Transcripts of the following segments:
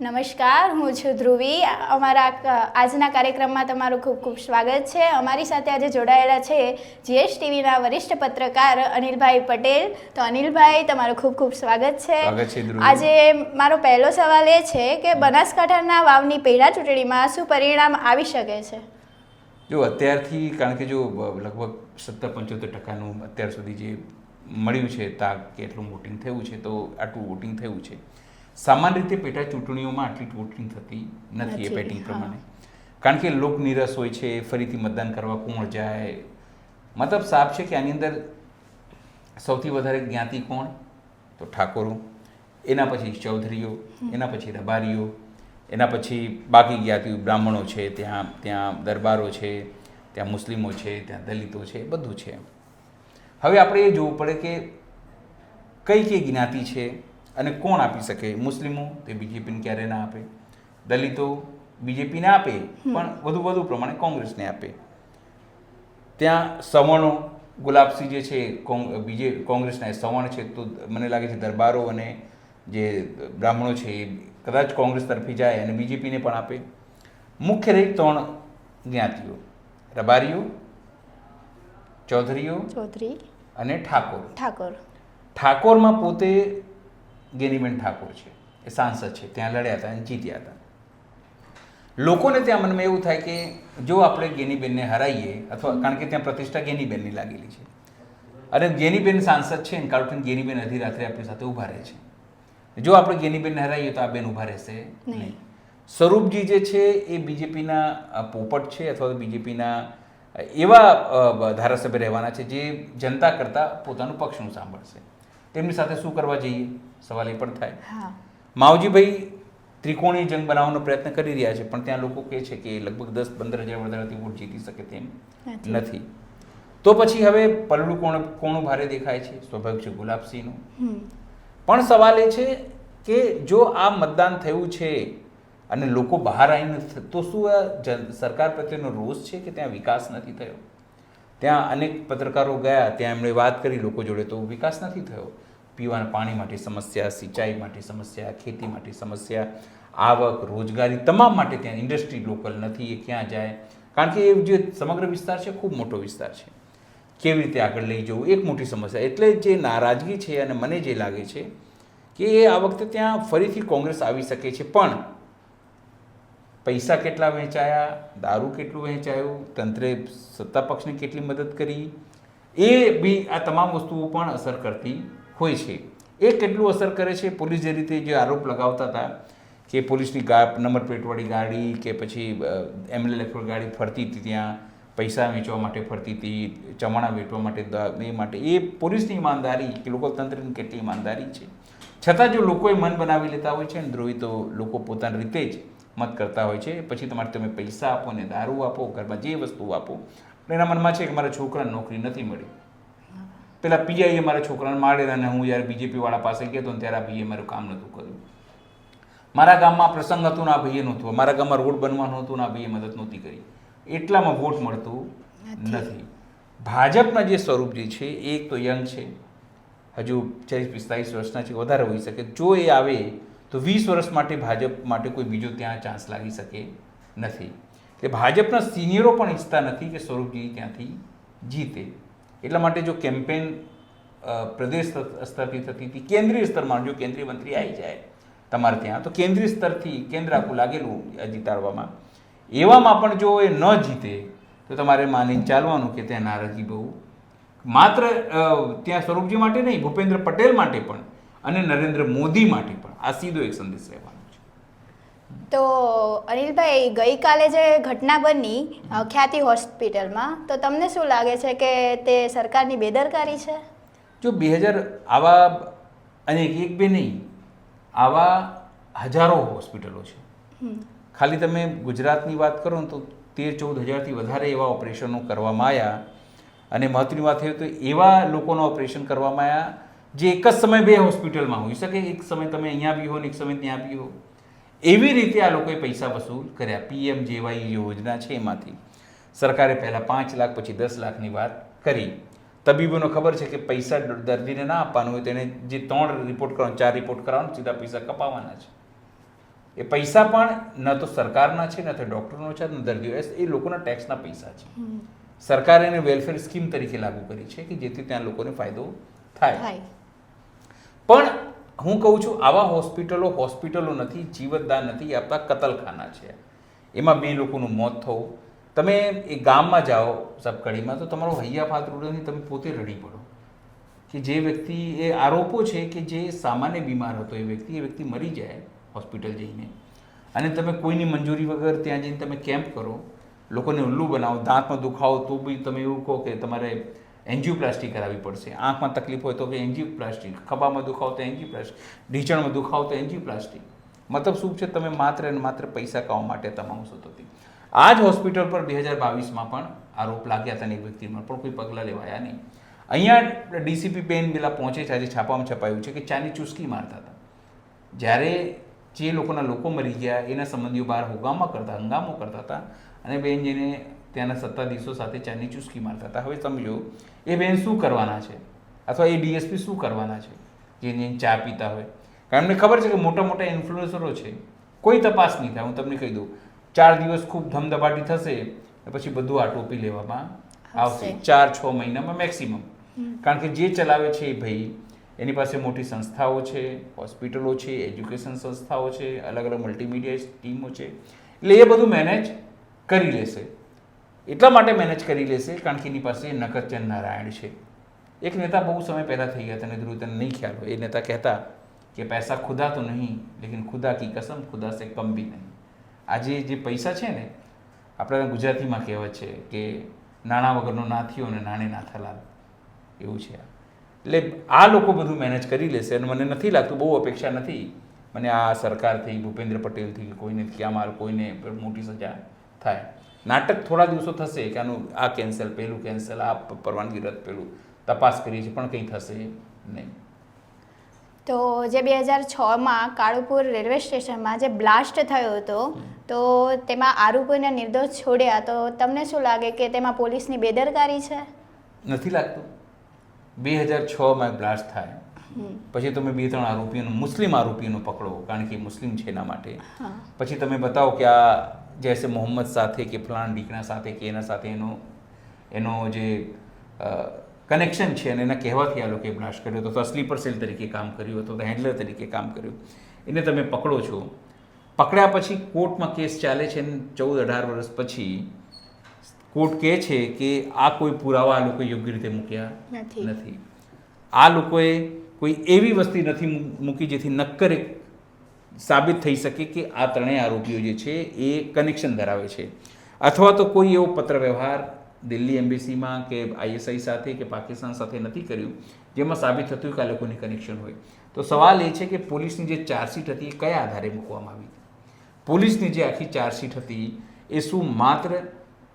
નમસ્કાર, હું છું ધ્રુવી. અમારા આજના કાર્યક્રમમાં તમારું ખૂબ ખૂબ સ્વાગત છે. અમારી સાથે આજે જોડાયેલા છે જીએસ ટીવીના વરિષ્ઠ પત્રકાર અનિલભાઈ પટેલ. તો અનિલભાઈ, તમારું ખૂબ ખૂબ સ્વાગત છે. આજે મારો પહેલો સવાલ એ છે કે બનાસકાંઠાના વાવની પહેલા ચૂંટણીમાં શું પરિણામ આવી શકે છે? જો અત્યારથી, કારણ કે જો લગભગ 70-75% અત્યાર સુધી જે મળ્યું છે તાક કે એટલું વોટિંગ થયું છે, તો આટલું વોટિંગ થયું છે. સામાન્ય રીતે પેટા ચૂંટણીઓમાં આટલી વોટિંગ થતી નથી એ પેટિંગ પ્રમાણે, કારણ કે લોક નિરસ હોય છે. ફરીથી મતદાન કરવા કોણ જાય? મતલબ સાફ છે કે આની અંદર સૌથી વધારે જ્ઞાતિ કોણ? તો ઠાકોરો, એના પછી ચૌધરીઓ, એના પછી રબારીઓ, એના પછી બાકી જ્ઞાતિઓ, બ્રાહ્મણો છે, ત્યાં દરબારો છે, ત્યાં મુસ્લિમો છે, ત્યાં દલિતો છે, બધું છે. હવે આપણે એ જોવું પડે કે કઈ કઈ જ્ઞાતિ છે અને કોણ આપી શકે. મુસ્લિમો તે બીજેપીને ક્યારે ના આપે, દલિતો બીજેપીને આપે પણ વધુ પ્રમાણે કોંગ્રેસને આપે. ત્યાં સવર્ણો, ગુલાબસિંહ જે છે કોંગ્રેસના સવર્ણ છે, તો મને લાગે છે દરબારો અને જે બ્રાહ્મણો છે એ કદાચ કોંગ્રેસ તરફી જાય અને બીજેપીને પણ આપે. મુખ્ય રહી 3 જ્ઞાતિઓ: રબારીઓ, ચૌધરી અને ઠાકોર. ઠાકોરમાં પોતે ગેનીબેન ઠાકોર છે, એ સાંસદ છે, ત્યાં લડ્યા હતા અને જીત્યા હતા. લોકોને ત્યાં મનમાં એવું થાય કે જો આપણે ગેનીબેનને હરાઈએ, અથવા કારણ કે ત્યાં પ્રતિષ્ઠા ગેનીબેનની લાગેલી છે અને ગેનીબેન સાંસદ છે ને, કારણ ગેનીબેન અડધી રાત્રે આપણી સાથે ઊભા રહે છે. જો આપણે ગેનીબેનને હરાઈએ તો આ બેન ઊભા રહેશે નહીં. સ્વરૂપજી જે છે એ બીજેપીના પોપટ છે, અથવા તો બીજેપીના એવા ધારાસભ્ય રહેવાના છે જે જનતા કરતાં પોતાનું પક્ષનું સાંભળશે. તેમની સાથે શું કરવા જઈએ? સવાલ એ પણ થાય. માવજીભાઈ ત્રિકોણીય જંગ બનાવવાનો પ્રયત્ન કરી રહ્યા છે, પણ ત્યાં લોકો કહે છે કે લગભગ 10-15 હજાર વધારાથી વોટ જીતી શકે તેમ નથી. તો પછી હવે પલ્લું કોનું ભારે દેખાય છે? સ્વાભાવિક છે ગુલાબસિંહનું. પણ સવાલ એ છે કે જો આ મતદાન થયું છે અને લોકો બહાર આવીને, તો શું આ સરકાર પ્રત્યેનો રોષ છે કે ત્યાં વિકાસ નથી થયો? ત્યાં અનેક પત્રકારો ગયા, ત્યાં એમણે વાત કરી લોકો જોડે, તો વિકાસ નથી થયો. પીવાના પાણી માટે સમસ્યા, સિંચાઈ માટે સમસ્યા, ખેતી માટે સમસ્યા, આવક, રોજગારી તમામ માટે ત્યાં ઇન્ડસ્ટ્રી લોકલ નથી. એ ક્યાં જાય? કારણ કે એ જે સમગ્ર વિસ્તાર છે ખૂબ મોટો વિસ્તાર છે. કેવી રીતે આગળ લઈ જવું એક મોટી સમસ્યા. એટલે જે નારાજગી છે, અને મને જે લાગે છે કે એ આ વખતે ત્યાં ફરીથી કોંગ્રેસ આવી શકે છે. પણ પૈસા કેટલા વહેંચાયા, દારૂ કેટલું વહેંચાયું, તંત્રે સત્તા પક્ષને કેટલી મદદ કરી, એ બી આ તમામ વસ્તુઓ પણ અસર કરતી હોય છે. એ કેટલું અસર કરે છે? પોલીસ જે રીતે જે આરોપ લગાવતા હતા કે પોલીસની નંબર પ્લેટવાળી ગાડી કે પછી એમ્બ્યુલન્સ લખેલી ગાડી ફરતી હતી, ત્યાં પૈસા વેચવા માટે ફરતી હતી, ચવાણા વેચવા માટે, એ માટે એ પોલીસની ઈમાનદારી કે લોકો તંત્રની કેટલી ઈમાનદારી છે. છતાં જો લોકોએ મન બનાવી લેતા હોય છે ને ધ્રુવી, તો લોકો પોતાની રીતે જ મત કરતા હોય છે. પછી તમે પૈસા આપો ને દારૂ આપો, ઘરમાં જે વસ્તુ આપો, એના મનમાં છે કે મારા છોકરાને નોકરી નથી મળી. પેલા પીઆઈએ મારા છોકરાને મારેલા, અને હું જ્યારે બીજેપીવાળા પાસે ગયો હતો ને ત્યારે આ ભાઈએ મારું કામ નહોતું કર્યું. મારા ગામમાં પ્રસંગ હતો ને આ ભાઈએ નહોતું, મારા ગામમાં રોડ બનવાનું હતું ને આ ભાઈએ મદદ નહોતી કરી. એટલામાં વોટ મળતું નથી. ભાજપના જે સ્વરૂપજી છે એ એક તો યંગ છે, હજુ 40-45 વર્ષના છે, વધારે હોઈ શકે. જો એ આવે તો 20 વર્ષ માટે ભાજપ માટે કોઈ બીજો ત્યાં ચાન્સ લાગી શકે નથી. એટલે ભાજપના સિનિયરો પણ ઈચ્છતા નથી કે સ્વરૂપજી ત્યાંથી જીતે. એટલા માટે જો કેમ્પેન પ્રદેશ સ્તરથી થતી હતી, કેન્દ્રીય સ્તરમાં જો કેન્દ્રીય મંત્રી આવી જાય તમારે ત્યાં, તો કેન્દ્રીય સ્તરથી કેન્દ્ર આખું લાગેલું જીતાડવામાં, એવામાં પણ જો એ ન જીતે તો તમારે માનીને ચાલવાનું કે ત્યાં નારાજગી બહુ, માત્ર ત્યાં સ્વરૂપજી માટે નહીં, ભૂપેન્દ્ર પટેલ માટે પણ અને નરેન્દ્ર મોદી માટે પણ આ સીધો એક સંદેશ રહેવાનો છે. તો અનિલભાઈ, ગઈકાલે જે ઘટના બની ખ્યાતિ હોસ્પિટલમાં, તો તમને શું લાગે છે કે તે સરકારની બેદરકારી છે? જો 2000 આવા, અને એક બે નહીં, આવા હજારો હોસ્પિટલો છે. ખાલી તમે ગુજરાતની વાત કરો ને તો 13-14 હજારથી વધારે એવા ઓપરેશનો કરવામાં આવ્યા. અને મહત્વની વાત એ તો એવા લોકોનો ઓપરેશન કરવામાં આવ્યા જે એક જ સમયે 2 હોસ્પિટલમાં હોઈ શકે. એક સમય તમે અહીંયા બી હો ને એક સમય ત્યાં બી હો. એવી રીતે આ લોકોએ પૈસા વસૂલ કર્યા. PMJY યોજના છે એમાંથી સરકારે પહેલાં 5 લાખ પછી 10 લાખની વાત કરી. તબીબોને ખબર છે કે પૈસા દર્દીને ના આપવાનું હોય, તેને જે 3 રિપોર્ટ કરવાનો, 4 રિપોર્ટ કરવાનો, સીધા પૈસા કપાવવાના છે. એ પૈસા પણ ન તો સરકારના છે, ન તો ડૉક્ટરનો છે, ન દર્દીઓ, એ લોકોના ટેક્સના પૈસા છે. સરકારે એને વેલફેર સ્કીમ તરીકે લાગુ કરી છે કે જેથી ત્યાં લોકોને ફાયદો થાય. પણ હું કહું છું આવા હોસ્પિટલો નથી, જીવતદાન નથી આપતા, કતલખાના છે. એમાં 2 લોકોનું મોત થવું. તમે એ ગામમાં જાઓ સબકડીમાં તો તમારો હૈયા ફાત રૂડોની તમે પોતે રડી પડો કે જે વ્યક્તિ, એ આરોપો છે કે જે સામાન્ય બીમાર હતો એ વ્યક્તિ મરી જાય હોસ્પિટલ જઈને, અને તમે કોઈની મંજૂરી વગર ત્યાં જઈને તમે કેમ્પ કરો, લોકોને ઉલ્લુ બનાવો, દાંતમાં દુખાવો તો બી તમે એવું કહો કે તમારે એન્જિયોપ્લાસ્ટી કરાવવી પડશે, આંખમાં તકલીફ હોય તો એન્જિયોપ્લાસ્ટી, ખભામાં દુખાવો તો એન્જિયોપ્લાસ્ટી, ઢીંચણમાં દુખાવો તો એન્જિયોપ્લાસ્ટી. મતલબ શું છે? તમે માત્ર અને માત્ર પૈસા કમાવા માટે તમામ થતી. આ જ હોસ્પિટલ પર 2022માં પણ આરોપ લાગ્યા હતા એક વ્યક્તિમાં, પણ કોઈ પગલાં લેવાયા નહીં. અહીંયા ડીસીપી પેન પેલા પહોંચે છે, આજે છાપામાં છપાયું છે કે ચાની ચુસ્કી મારતા હતા. જ્યારે જે લોકો મરી ગયા એના સંબંધીઓ બહાર હંગામો કરતા હતા, અને બેન જેને ત્યાંના સત્તાધીશો સાથે ચાની ચુસ્કી મારતા હતા. હવે સમજો એ બેન શું કરવાના છે, અથવા એ ડીએસપી શું કરવાના છે જે ચા પીતા હોય? કારણ એમને ખબર છે કે મોટા મોટા ઇન્ફ્લુએન્સરો છે, કોઈ તપાસ નહીં થાય. હું તમને કહી દઉં, 4 દિવસ ખૂબ ધમધપાટી થશે, પછી બધું આટોપી લેવામાં આવશે 4-6 મહિનામાં મેક્સિમમ. કારણ કે જે ચલાવે છે એ ભાઈ, એની પાસે મોટી સંસ્થાઓ છે, હોસ્પિટલો છે, એજ્યુકેશન સંસ્થાઓ છે, અલગ અલગ મલ્ટીમીડિયા ટીમો છે, એટલે એ બધું મેનેજ કરી લેશે. એટલા માટે મેનેજ કરી લેશે કારણ કે એની પાસે નકરચંદ નારાયણ છે. એક નેતા બહુ સમય પહેલાં થઈ ગયા, તને ધ્રુવ તને નહીં ખ્યાલ હોય, એ નેતા કહેતા કે પૈસા ખુદા તો નહીં, લેકિન ખુદા કી કસમ ખુદા સે કમ ભી નહીં. આજે જે પૈસા છે ને, આપણે ગુજરાતીમાં કહેવત છે કે નાણાં વગરનો નાથીઓ અને નાણે નાથાલાલ, એવું છે. એટલે આ લોકો બધું મેનેજ કરી લેશે, અને મને નથી લાગતું, બહુ અપેક્ષા નથી મને આ સરકારથી, ભૂપેન્દ્ર પટેલથી, કોઈને કે આમાં કોઈને મોટી સજા થાય. નાટક થોડા દિવસો થશે કે આનું આ કેન્સલ, પેલું કેન્સલ, આ પરવાનગી રદ, પેલું તપાસ કરીએ છીએ, પણ કંઈ થશે નહીં. તો જે 2006માં કાળુપુર રેલવે સ્ટેશનમાં જે બ્લાસ્ટ થયો હતો, તો તેમાં આરોપીને નિર્દોષ છોડ્યા, તો તમને શું લાગે કે તેમાં પોલીસની બેદરકારી છે? નથી લાગતું. 2006માં બ્લાસ્ટ થાય પછી તમે 2-3 આરોપીઓનો, મુસ્લિમ આરોપીઓનો પકડો, કારણ કે મુસ્લિમ છે એના માટે, પછી તમે બતાવો કે આ જૈસે મોહમ્મદ સાથે કે ફલાણ ડીકના સાથે કે એના સાથે એનો જે કનેક્શન છે, અને એના કહેવાથી આ લોકોએ બ્લાસ્ટ કર્યો હતો, તો સ્લીપર સેલ તરીકે કામ કર્યું હતું, તો હેન્ડલર તરીકે કામ કર્યું, એને તમે પકડો છો. પકડ્યા પછી કોર્ટમાં કેસ ચાલે છે, અને 14-18 વર્ષ પછી કોર્ટ કહે છે કે આ કોઈ પુરાવા આ લોકોએ યોગ્ય રીતે મૂક્યા નથી. આ લોકોએ કોઈ એવી વસ્તુ નથી મૂકી જેથી નક્કર સાબિત થઈ શકે કે આ 3 આરોપીઓ જે છે એ કનેક્શન ધરાવે છે, અથવા તો કોઈ એવો પત્ર વ્યવહાર દિલ્હી એમ્બેસીમાં કે ISI સાથે કે પાકિસ્તાન સાથે નથી કર્યું જેમાં સાબિત થતું કે આ લોકોની કનેક્શન હોય. તો સવાલ એ છે કે પોલીસની જે ચાર્જશીટ હતી એ કયા આધારે મૂકવામાં આવી? પોલીસની જે આખી ચાર્જશીટ હતી એ શું માત્ર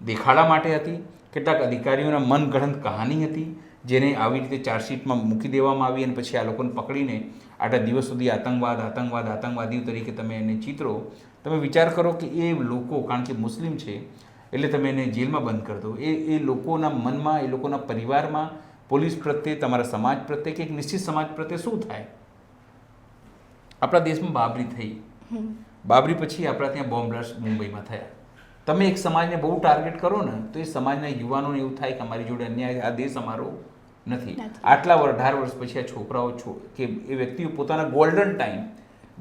દેખાડા માટે હતી? કેટલાક અધિકારીઓના મનગઢંત કહાની હતી જેને આવી રીતે ચાર્જશીટમાં મૂકી દેવામાં આવી, અને પછી આ લોકોને પકડીને આટલા દિવસ સુધી આતંકવાદીઓ તરીકે તમે એને ચિત્રો? તમે વિચાર કરો કે એ લોકો, કારણ કે મુસ્લિમ છે એટલે તમે એને જેલમાં બંધ કરી દો, એ લોકોના મનમાં, એ લોકોના પરિવારમાં પોલીસ પ્રત્યે, તમારા સમાજ પ્રત્યે કે એક નિશ્ચિત સમાજ પ્રત્યે શું થાય? આપણા દેશમાં બાબરી થઈ, બાબરી પછી આપણા ત્યાં બોમ્બ બ્લાસ્ટ મુંબઈમાં થયા. તમે એક સમાજને બહુ ટાર્ગેટ કરો ને તો એ સમાજના યુવાનોને એવું થાય કે અમારી જોડે અન્યાય, આ દેશ અમારો નથી. આટલા 18 વર્ષ પછી આ છોકરાઓ કે એ વ્યક્તિઓ પોતાના ગોલ્ડન ટાઈમ,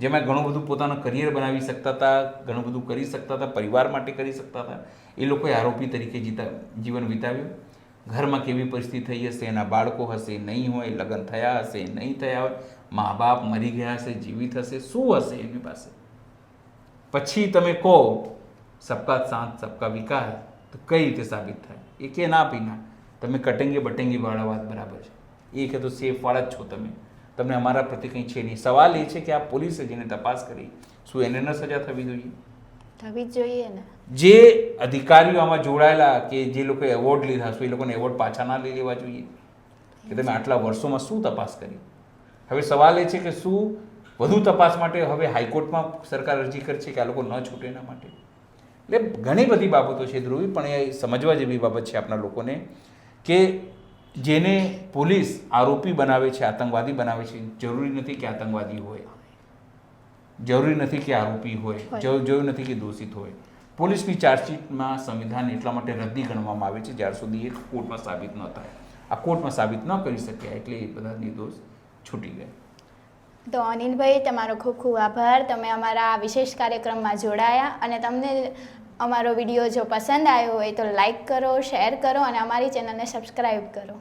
જેમાં ઘણું બધું પોતાનું કરિયર બનાવી શકતા હતા, ઘણું બધું કરી શકતા હતા, પરિવાર માટે કરી શકતા હતા, એ લોકોએ આરોપી તરીકે જીવન વિતાવ્યું. ઘરમાં કેવી પરિસ્થિતિ થઈ હશે, એના બાળકો હશે, નહીં હોય, લગ્ન થયા હશે, નહીં થયા હોય, મા બાપ મરી ગયા હશે, જીવિત હશે, શું હશે એની પાસે? પછી તમે કહો સબકા સાથ સબકા વિકાસ, તો કઈ રીતે સાબિત થાય? એ કે ના પીના તમે કટેંગે બટેંગે વાળા વાત બરાબર છે, એ કે તો સેફ વાળા જ છો તમે, તમને અમારા પ્રત્યે કંઈ છે નહીં. સવાલ એ છે કે આ પોલીસે જેને તપાસ કરી, શું એને ન સજા થવી જોઈએ? થવી જ જોઈએ ને. જે અધિકારીઓ આમાં જોડાયેલા કે જે લોકોએ એવોર્ડ લીધા, શું એ લોકોને એવોર્ડ પાછા ના લઈ લેવા જોઈએ? કે તમે આટલા વર્ષોમાં શું તપાસ કરી? હવે સવાલ એ છે કે શું વધુ તપાસ માટે હવે હાઈકોર્ટમાં સરકાર અરજી કરશે કે આ લોકો ન છૂટે એના માટે? એટલે ઘણી બધી બાબતો છે ધ્રુવી, પણ એ સમજવા જેવી બાબત છે આપણા લોકોને કે જેને પોલીસ આરોપી બનાવે છે, આતંકવાદી બનાવે છે, જરૂરી નથી કે આતંકવાદી હોય. જરૂરી નથી કે આરોપી હોય, જરૂરી નથી કે દોષિત હોય. પોલીસની ચાર્જશીટમાં સંવિધાન એટલા માટે રદ્દી ગણવામાં આવે છે જ્યાર સુધી એ કોર્ટમાં સાબિત ન થાય. આ કોર્ટમાં સાબિત ન કરી શક્યા એટલે એ બધા નિર્દોષ છૂટી ગયા. તો અનિલભાઈ, તમારો ખૂબ ખૂબ આભાર. તમે અમારા આ વિશેષ કાર્યક્રમમાં જોડાયા, અને તમને અમારો વિડીયો જો પસંદ આવ્યો હોય તો લાઈક કરો, શેર કરો અને અમારી ચેનલને સબસ્ક્રાઈબ કરો.